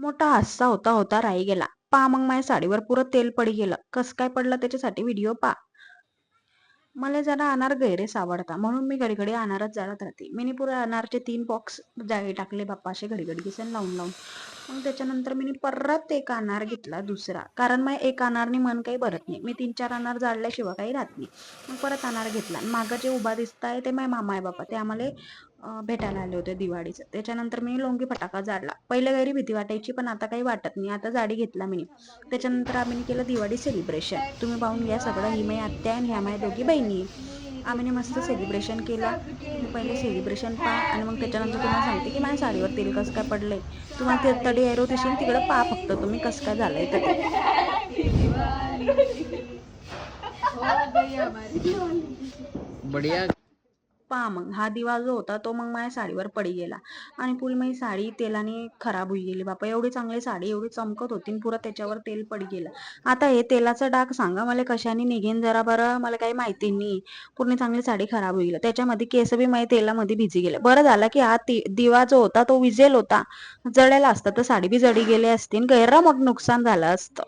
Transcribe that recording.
मोठा हादसा होता होता राही गेला. पा मग माझ्या साडीवर पुरं तेल पडी गेलं. कस काय पडलं त्याच्यासाठी व्हिडिओ पा. मला जरा अनार गैरेच आवडता म्हणून मी घडी अनारच जाळत राहते. मी पुरे अनारचे 3 बॉक्स जाळी टाकले बाप्पा असे घडी किसन लावून लावून. मग त्याच्यानंतर मी परत एक अनार घेतला दुसरा, कारण मग एक अनारनी मन काही भरत नाही. मी 3-4 अनार जाळल्याशिवाय काही राहत नाही. मग परत अनार घेतला आणि मागं जे उभा दिसताय ते माझे मामा आहे बाप्पा, ते आम्हाला भेटायला आले होते दिवाळीचं. त्याच्यानंतर मी लोंगी फटाका जाळला. पहिले गैरी भीती वाटायची पण आता काही वाटत नाही. आता जाडी घेतला मी. त्याच्यानंतर आम्ही केलं दिवाळी सेलिब्रेशन. तुम्ही पाहून घ्या सगळं. ही माझी आत्या आणि ह्या माझ्या दोघी बहिणी. आम्ही मस्त सेलिब्रेशन केलं. तुम्ही पहिले सेलिब्रेशन पहा आणि मग त्याच्यानंतर तुम्हाला सांगते की माझ्या साडीवर तेल कसं काय पडलंय. तुम्हाला ते तडी एरो दिसेल तिकडं पहा फक्त तुम्ही कसं काय झालंय तर ते. बढ़िया। पहा मग हा दिवा जो होता तो मग माझ्या साडीवर पडी गेला आणि पुरी माझी साडी तेलाने खराब होई गेली बापा. एवढी चांगली साडी एवढी चमकत होती पुरं त्याच्यावर तेल पडी गेलं. आता हे तेलाचं डाग सांगा मला कशाने निघेन जरा बरं. मला काही माहिती नाही. पूर्ण चांगली साडी खराब होईल. त्याच्यामध्ये केस बी माझ्या तेलामध्ये भिजी गेले. बरं झालं की हा दिवा जो होता तो विजेल होता. जळायला असता तर साडी बी जळी गेली असती. गैर मोठं नुकसान झालं असतं.